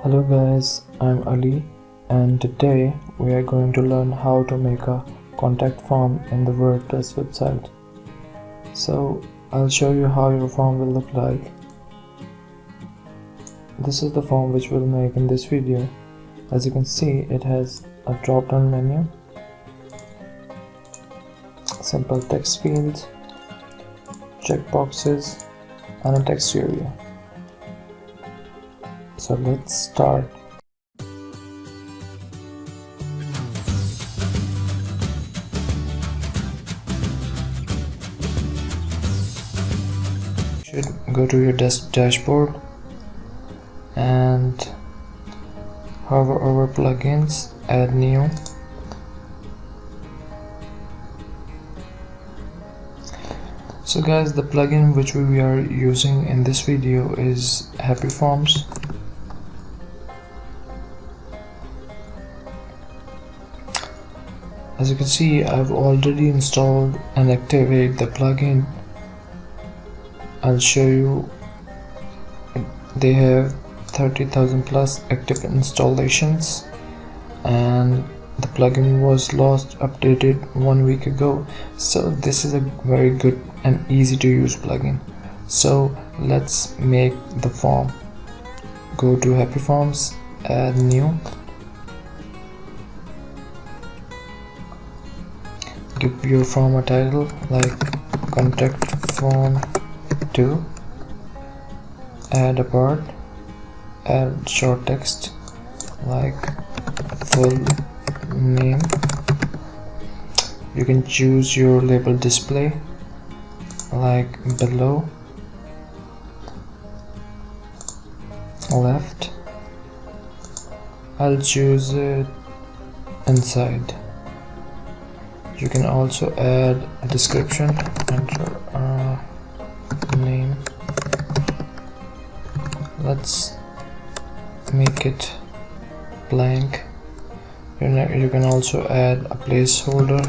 Hello guys, I'm Ali and today we are going to learn how to make a contact form in the WordPress website. So I'll show you how your form will look like. This is the form which we'll make in this video. As you can see, it has a drop down menu, simple text fields, checkboxes and a text area. So let's start. You should go to your dashboard and hover over plugins, add new. So guys, the plugin which we are using in this video is Happy Forms. As you can see, I've already installed and activated the plugin. I'll show you. They have 30,000 plus active installations and the plugin was last updated 1 week ago. So this is a very good and easy to use plugin. So let's make the form. Go to Happy Forms, add new. Give your form a title like contact form 2. Add a part, add short text like full name. You can choose your label display like below, left. I'll choose it inside. You can also add a description, enter name. Let's make it blank. You can also add a placeholder.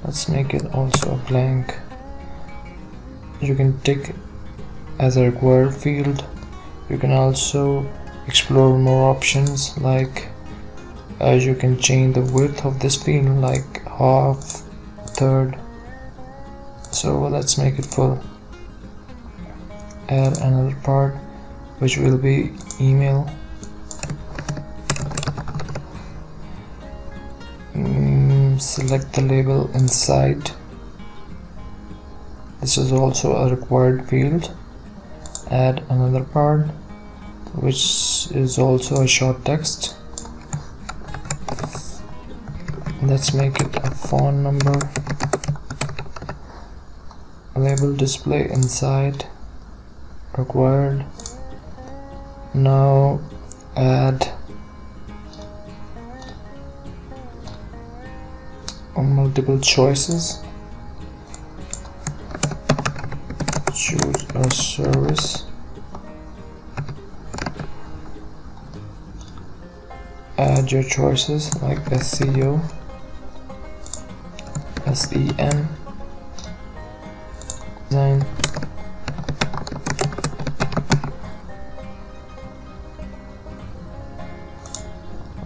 Let's make it also a blank. You can tick as a required field. You can also explore more options like you can change the width of this field like half, third. So let's make it full. Add another part which will be email. Select the label inside. This is also a required field. Add another part which is also a short text. Let's make it a phone number. Label display inside, required. Now add multiple choices. Choose a service. Add your choices like SEO, SEM, design.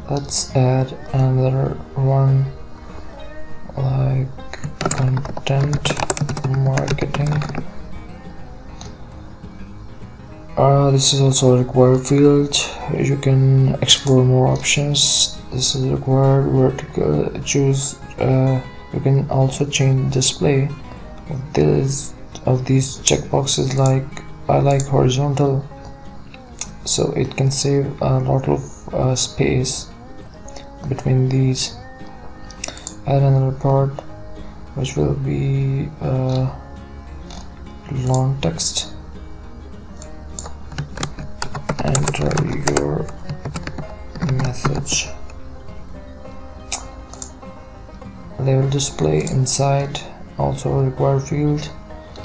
Let's add another one like content marketing. This is also a required field. You can explore more options. This is required vertical. Choose. You can also change display of these checkboxes. Like I like horizontal, so it can save a lot of space between these. Add another part which will be long text. Enter your message. Label display inside, also a required field.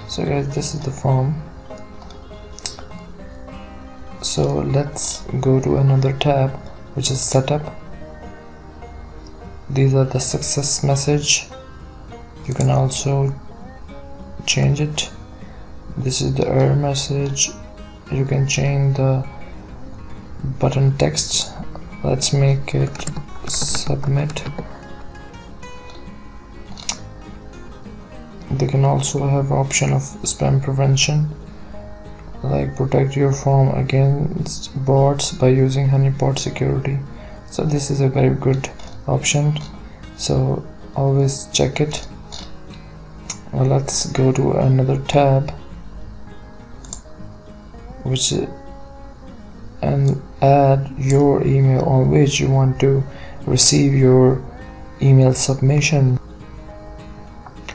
So guys, this is the form. So let's go to another tab which is setup. These are the success message. You can also change it. This is the error message. You can change the button text. Let's make it submit. They can also have option of spam prevention, like protect your form against bots by using honeypot security. So this is a very good option, so always check it. Well, let's go to another tab, which is, and add your email on which you want to receive your email submission.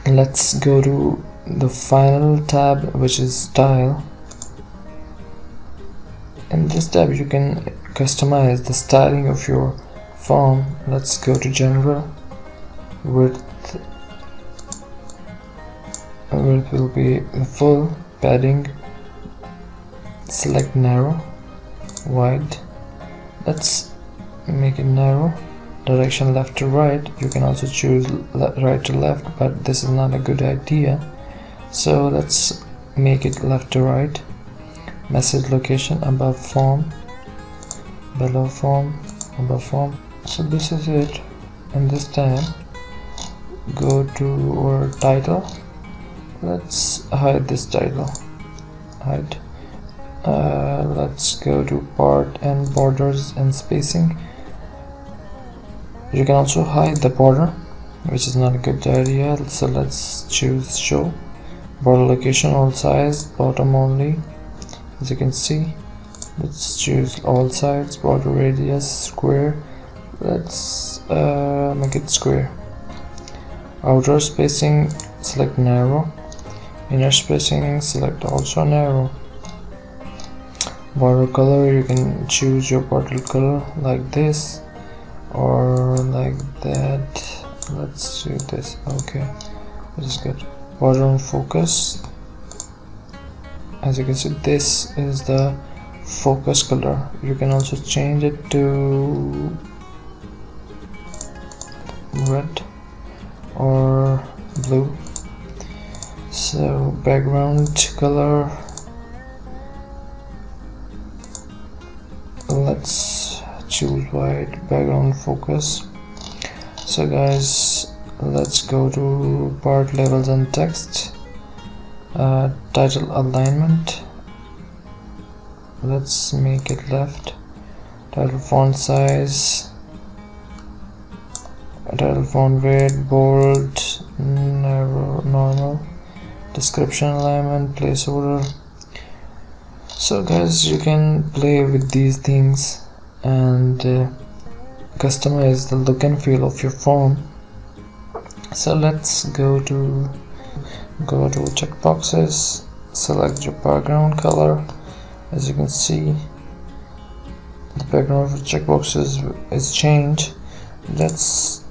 Let's go to the final tab, which is style. In this tab you can customize the styling of your form. Let's go to general. Width will be full. Padding, select narrow. Wide, let's make it narrow. Direction left to right, you can also choose right to left, but this is not a good idea, so let's make it left to right. Message location, above form, below form, above form. So this is it. In this tab, go to our title. Let's hide this title. Hide. Let's go to part and borders and spacing. You can also hide the border, which is not a good idea, so let's choose show. Border location, all size, bottom only. As you can see, let's choose all sides. Border radius, square. Let's make it square. Outer spacing, select narrow. Inner spacing, select also narrow. Border color, you can choose your border color like this or like that. Let's do this. Okay, this is good. Border on focus, as you can see, this is the focus color. You can also change it to red or blue. So background color, let's choose white. Background focus. So guys, let's go to part labels and text. Title alignment, let's make it left. Title font size, title font weight, bold, narrow, normal. Description alignment, placeholder. So guys, you can play with these things and customize the look and feel of your form. So let's go to checkboxes, select your background color. As you can see, the background of the checkboxes is changed. Let's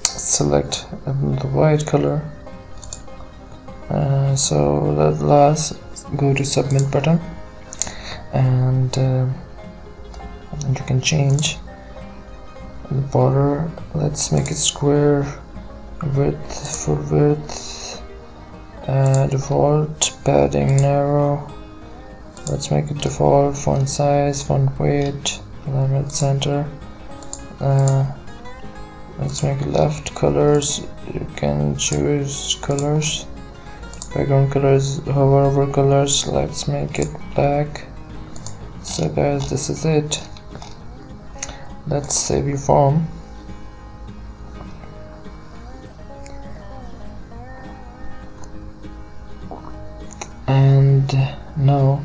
select the white color. So let last go to submit button, and you can change the border. Let's make it square. Width, full width, default. Padding narrow, let's make it default. Font size, font weight, alignment center. Let's make it left. Colors, you can choose colors. Background colors, however colors. Let's make it black. So guys, this is it. Let's save your form. And now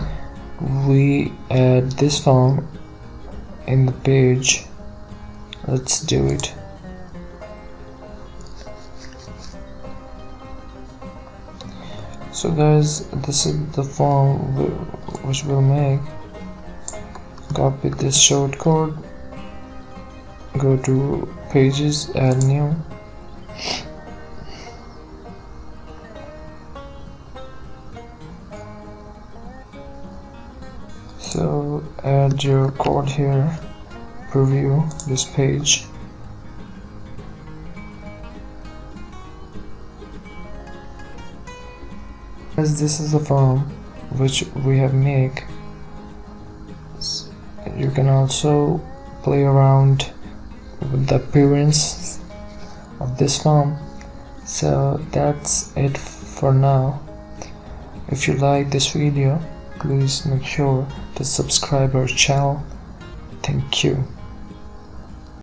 we add this form in the page. Let's do it. So guys, this is the form which we'll make. Copy this shortcode, go to pages, add new. So add your code here, preview this page. As this is a form which we have made, you can also play around with the appearance of this form. So that's it for now. If you like this video, please make sure to subscribe our channel. Thank you.